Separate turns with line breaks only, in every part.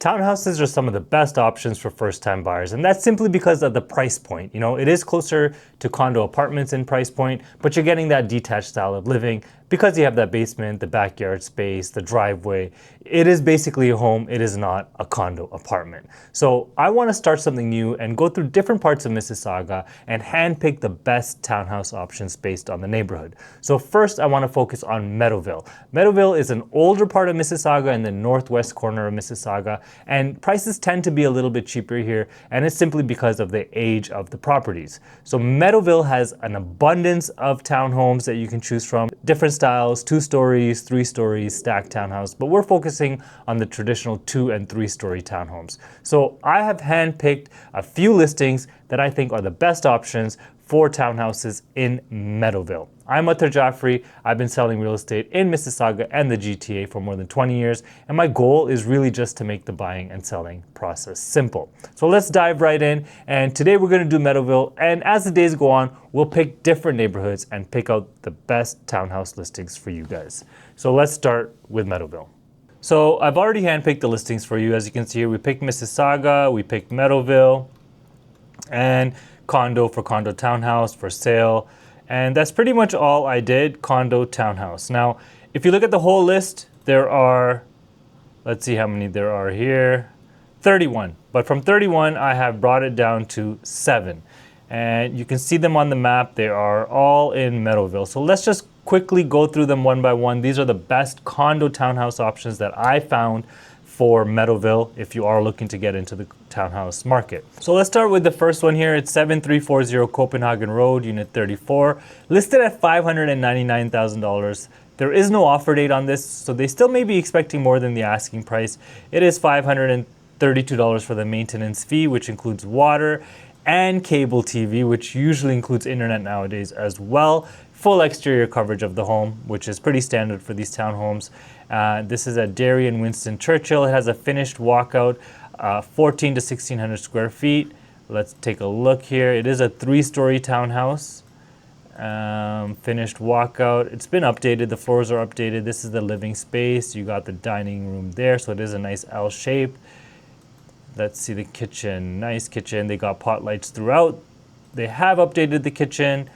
Townhouses are some of the best options for first-time buyers, and that's simply because of the price point. You know, it is closer to condo apartments in price point, but you're getting that detached style of living because you have that basement, the backyard space, the driveway. It is basically a home. It is not a condo apartment. So I want to start something new and go through different parts of Mississauga and handpick the best townhouse options based on the neighborhood. So first, I want to focus on Meadowvale. Meadowvale is an older part of Mississauga in the northwest corner of Mississauga, and prices tend to be a little bit cheaper here, and it's simply because of the age of the properties. So Meadowvale has an abundance of townhomes that you can choose from, different styles, 2 stories, 3 stories, stacked townhouse, but we're focusing on the traditional 2 and 3 story townhomes. So I have handpicked a few listings that I think are the best options for townhouses in Meadowvale. I'm Athar Jaffrey. I've been selling real estate in Mississauga and the GTA for more than 20 years, and my goal is really just to make the buying and selling process simple. So let's dive right in, and today we're going to do Meadowvale, and as the days go on, we'll pick different neighborhoods and pick out the best townhouse listings for you guys. So let's start with Meadowvale. So I've already handpicked the listings for you. As you can see here, we picked Mississauga, we picked Meadowvale, and condo for condo townhouse for sale. And that's pretty much all I did, condo townhouse. Now, if you look at the whole list, there are, let's see how many there are here, 31. But from 31, I have brought it down to 7. And you can see them on the map. They are all in Meadowvale. So let's just quickly go through them one by one. These are the best condo townhouse options that I found for Meadowvale if you are looking to get into the townhouse market. So let's start with the first one here. It's 7340 Copenhagen Road, Unit 34, listed at $599,000. There is no offer date on this, so they still may be expecting more than the asking price. It is $532 for the maintenance fee, which includes water and cable TV, which usually includes internet nowadays as well. Full exterior coverage of the home, which is pretty standard for these townhomes. This is at Derry and Winston Churchill. It has a finished walkout, 14 to 1600 square feet. Let's take a look here. It is a 3-story townhouse. Finished walkout. It's been updated. The floors are updated. This is the living space. You got the dining room there, so it is a nice L shape. Let's see the kitchen. Nice kitchen. They got pot lights throughout. They have updated the kitchen.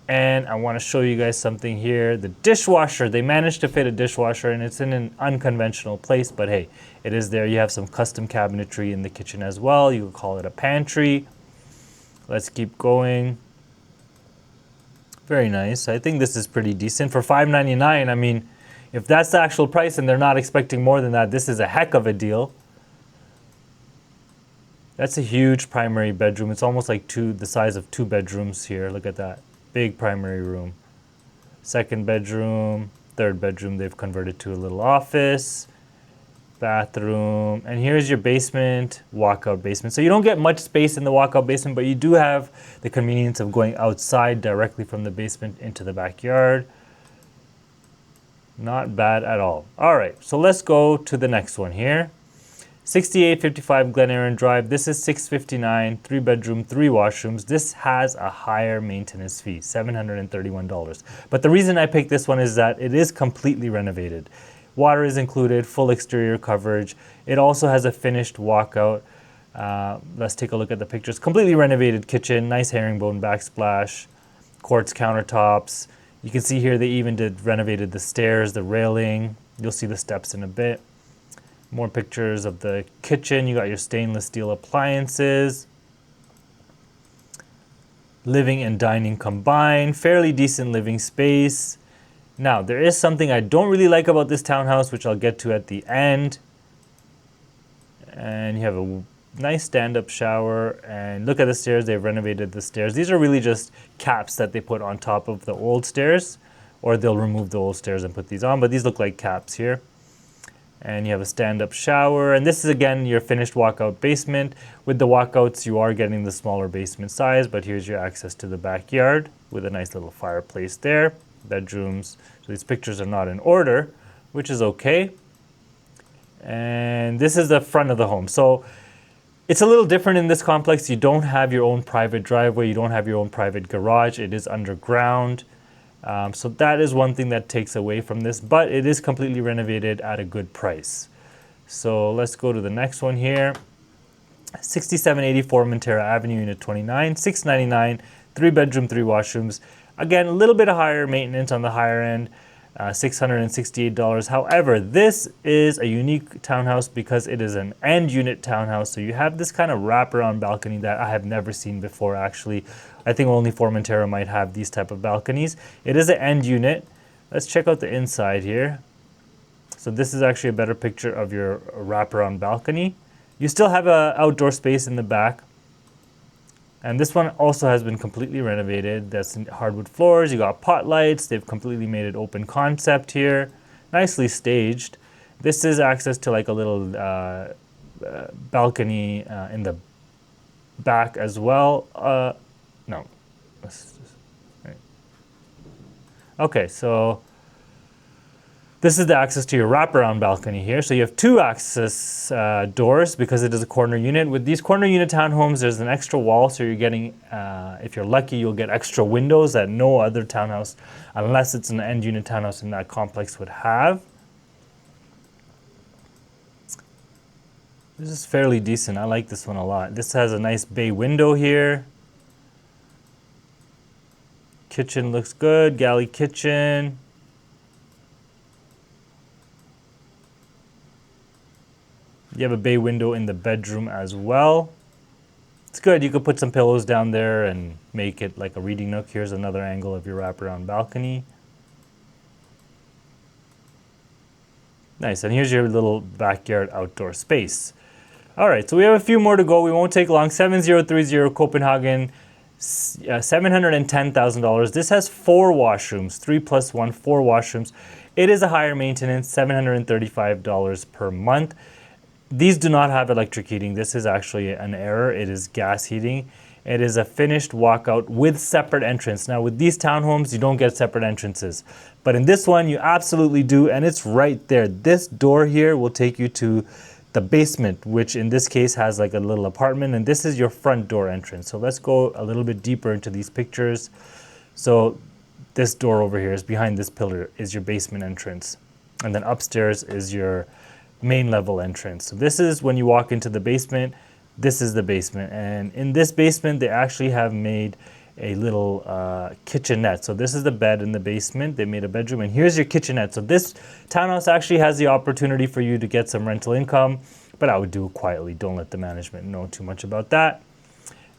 And I want to show you guys something here. The dishwasher, they managed to fit a dishwasher, and it's in an unconventional place, but hey, it is there. You have some custom cabinetry in the kitchen as well. You could call it a pantry. Let's keep going. Very nice. I think this is pretty decent. For $599, I mean, if that's the actual price and they're not expecting more than that, this is a heck of a deal. That's a huge primary bedroom. It's almost like the size of 2 bedrooms here. Look at that. Big primary room. Second bedroom, third bedroom, they've converted to a little office, bathroom, and here's your basement, walkout basement. So you don't get much space in the walkout basement, but you do have the convenience of going outside directly from the basement into the backyard. Not bad at all. All right, so let's go to the next one here. 6855 Glen Erin Drive. This is $659, 3 bedroom, 3 washrooms. This has a higher maintenance fee, $731. But the reason I picked this one is that it is completely renovated. Water is included, full exterior coverage. It also has a finished walkout. Let's take a look at the pictures. Completely renovated kitchen, nice herringbone backsplash, quartz countertops. You can see here they even renovated the stairs, the railing. You'll see the steps in a bit. More pictures of the kitchen. You got your stainless steel appliances. Living and dining combined. Fairly decent living space. Now, there is something I don't really like about this townhouse, which I'll get to at the end. And you have a nice stand-up shower. And look at the stairs. They've renovated the stairs. These are really just caps that they put on top of the old stairs. Or they'll remove the old stairs and put these on. But these look like caps here. And you have a stand-up shower. And this is, again, your finished walkout basement. With the walkouts, you are getting the smaller basement size, but here's your access to the backyard with a nice little fireplace there. Bedrooms. So these pictures are not in order, which is okay. And this is the front of the home. So it's a little different in this complex. You don't have your own private driveway. You don't have your own private garage. It is underground. So that is one thing that takes away from this, but it is completely renovated at a good price. So let's go to the next one here. 6784 Montera Avenue, Unit 29, $699, 3-bedroom, 3 washrooms. Again, a little bit of higher maintenance on the higher end, $668. However, this is a unique townhouse because it is an end unit townhouse. So you have this kind of wraparound balcony that I have never seen before, actually. I think only Formentera might have these type of balconies. It is an end unit. Let's check out the inside here. So this is actually a better picture of your wraparound balcony. You still have an outdoor space in the back. And this one also has been completely renovated. That's hardwood floors. You got pot lights. They've completely made it open concept here. Nicely staged. This is access to like a little balcony in the back as well. No. Right. Okay, so this is the access to your wraparound balcony here. So you have 2 access doors because it is a corner unit. With these corner unit townhomes, there's an extra wall. So you're getting, if you're lucky, you'll get extra windows that no other townhouse, unless it's an end unit townhouse in that complex, would have. This is fairly decent. I like this one a lot. This has a nice bay window here. Kitchen looks good. Galley kitchen. You have a bay window in the bedroom as well. It's good. You could put some pillows down there and make it like a reading nook. Here's another angle of your wraparound balcony. Nice. And here's your little backyard outdoor space. All right, so we have a few more to go. We won't take long. 7030 Copenhagen, $710,000. This has 4 washrooms, 3 plus 1, 4 washrooms. It is a higher maintenance, $735 per month. These do not have electric heating. This is actually an error. It is gas heating. It is a finished walkout with separate entrance. Now with these townhomes, you don't get separate entrances. But in this one, you absolutely do, and it's right there. This door here will take you to the basement, which in this case has like a little apartment, and this is your front door entrance. So let's go a little bit deeper into these pictures. So this door over here is behind this pillar is your basement entrance. And then upstairs is your main level entrance. So this is when you walk into the basement. This is the basement, and in this basement they actually have made a little kitchenette. So this is the bed in the basement. They made a bedroom, and here's your kitchenette. So this townhouse actually has the opportunity for you to get some rental income, but I would do it quietly. Don't let the management know too much about that.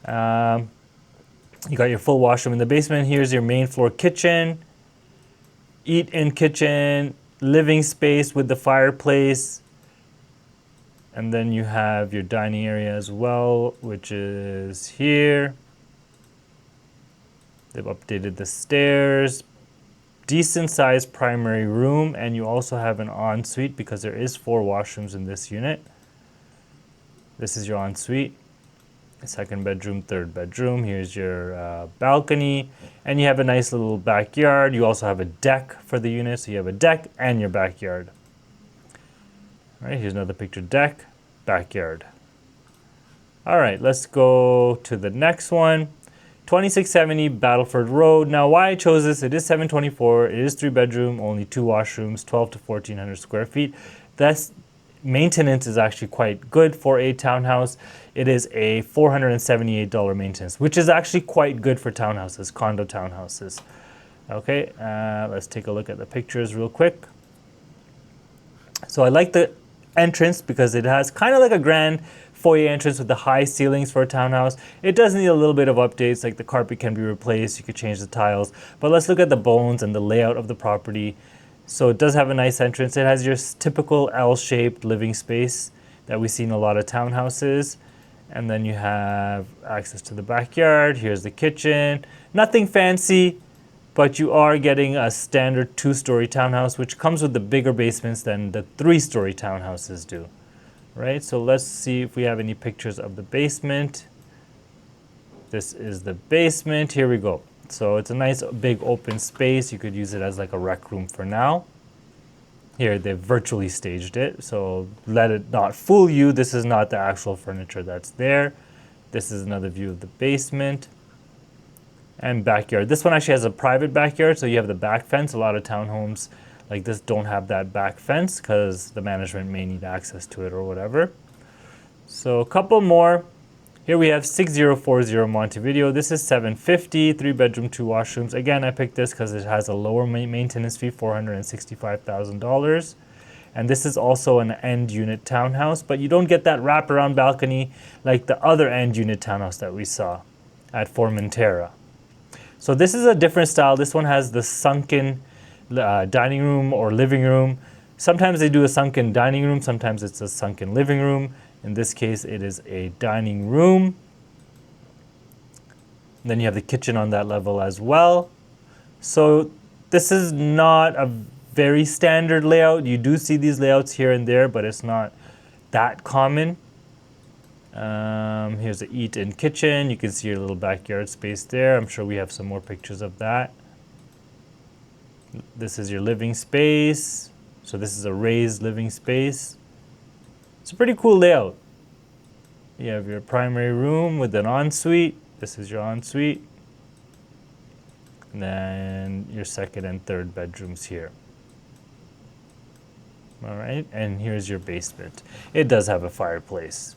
You got your full washroom in the basement. Here's your main floor kitchen, eat-in kitchen, living space with the fireplace. And then you have your dining area as well, which is here. They've updated the stairs. Decent sized primary room, and you also have an ensuite because there is 4 washrooms in this unit. This is your ensuite. Second bedroom, third bedroom. Here's your balcony, and you have a nice little backyard. You also have a deck for the unit, so you have a deck and your backyard. All right, here's another picture: deck, backyard. All right, let's go to the next one. 2670 Battleford Road. Now, why I chose this, it is 724. It is 3-bedroom, only 2 washrooms, 12 to 1400 square feet. That's maintenance is actually quite good for a townhouse. It is a $478 maintenance, which is actually quite good for townhouses, condo townhouses. Okay, let's take a look at the pictures real quick. So I like the entrance because it has kind of like a grand foyer entrance with the high ceilings for a townhouse. It does need a little bit of updates, like the carpet can be replaced, you could change the tiles. But let's look at the bones and the layout of the property. So it does have a nice entrance. It has your typical L-shaped living space that we see in a lot of townhouses. And then you have access to the backyard. Here's the kitchen. Nothing fancy, but you are getting a standard 2-story townhouse, which comes with the bigger basements than the 3-story townhouses do. Right, so let's see if we have any pictures of the basement. This is the basement. Here we go. So it's a nice big open space. You could use it as like a rec room for now. Here they've virtually staged it, so let it not fool you. This is not the actual furniture that's there. This is another view of the basement and backyard. This one actually has a private backyard, so you have the back fence. A lot of townhomes like this don't have that back fence because the management may need access to it or whatever. So a couple more. Here we have 6040 Montevideo. This is 750, 3-bedroom, 2 washrooms. Again, I picked this because it has a lower maintenance fee, $465,000. And this is also an end unit townhouse, but you don't get that wraparound balcony like the other end unit townhouse that we saw at Formentera. So this is a different style. This one has the sunken dining room or living room. Sometimes they do a sunken dining room, sometimes it's a sunken living room. In this case, it is a dining room. Then you have the kitchen on that level as well. So this is not a very standard layout. You do see these layouts here and there, but it's not that common. Here's the eat-in kitchen. You can see your little backyard space there. I'm sure we have some more pictures of that. This is your living space. So this is a raised living space. It's a pretty cool layout. You have your primary room with an ensuite. This is your ensuite. And then your second and third bedrooms here. All right, and here's your basement. It does have a fireplace.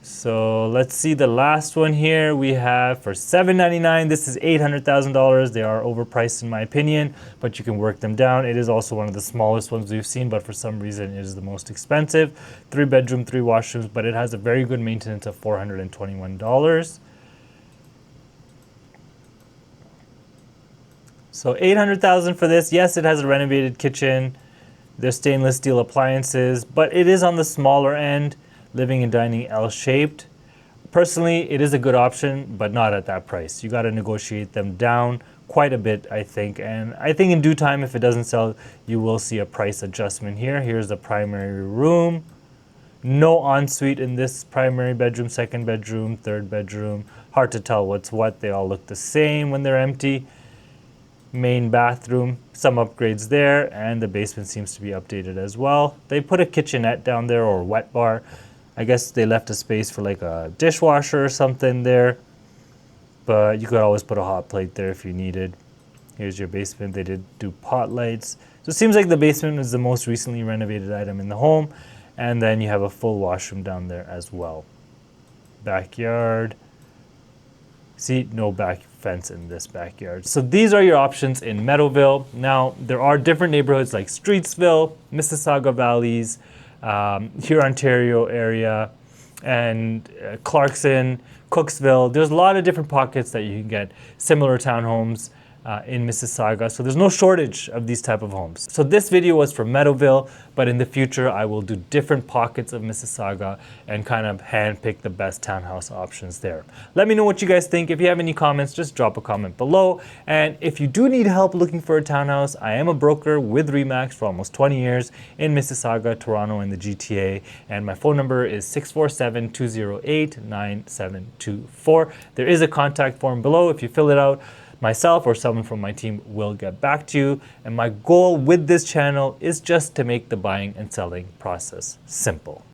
So let's see the last one here. We have for $799. This is $800,000. They are overpriced in my opinion, but you can work them down. It is also one of the smallest ones we've seen, but for some reason it is the most expensive. 3-bedroom, 3 washrooms, but it has a very good maintenance of $421. So $800,000 for this. Yes, it has a renovated kitchen. There's stainless steel appliances, but it is on the smaller end. Living and dining L-shaped. Personally, it is a good option, but not at that price. You got to negotiate them down quite a bit, I think. And I think in due time, if it doesn't sell, you will see a price adjustment here. Here's the primary room. No ensuite in this primary bedroom, second bedroom, third bedroom. Hard to tell what's what. They all look the same when they're empty. Main bathroom, some upgrades there, and the basement seems to be updated as well. They put a kitchenette down there or wet bar. I guess they left a space for like a dishwasher or something there, but you could always put a hot plate there if you needed. Here's your basement. They did do pot lights. So it seems like the basement is the most recently renovated item in the home, and then you have a full washroom down there as well. Backyard. See, no back fence in this backyard. So these are your options in Meadowvale. Now, there are different neighborhoods like Streetsville, Mississauga Valleys, Ontario area, and Clarkson, Cooksville. There's a lot of different pockets that you can get similar townhomes in Mississauga. So there's no shortage of these type of homes. So this video was for Meadowvale, but in the future I will do different pockets of Mississauga and kind of handpick the best townhouse options there. Let me know what you guys think. If you have any comments, just drop a comment below. And if you do need help looking for a townhouse, I am a broker with RE/MAX for almost 20 years in Mississauga, Toronto, and the GTA. And my phone number is 647-208-9724. There is a contact form below. If you fill it out, myself or someone from my team will get back to you. And my goal with this channel is just to make the buying and selling process simple.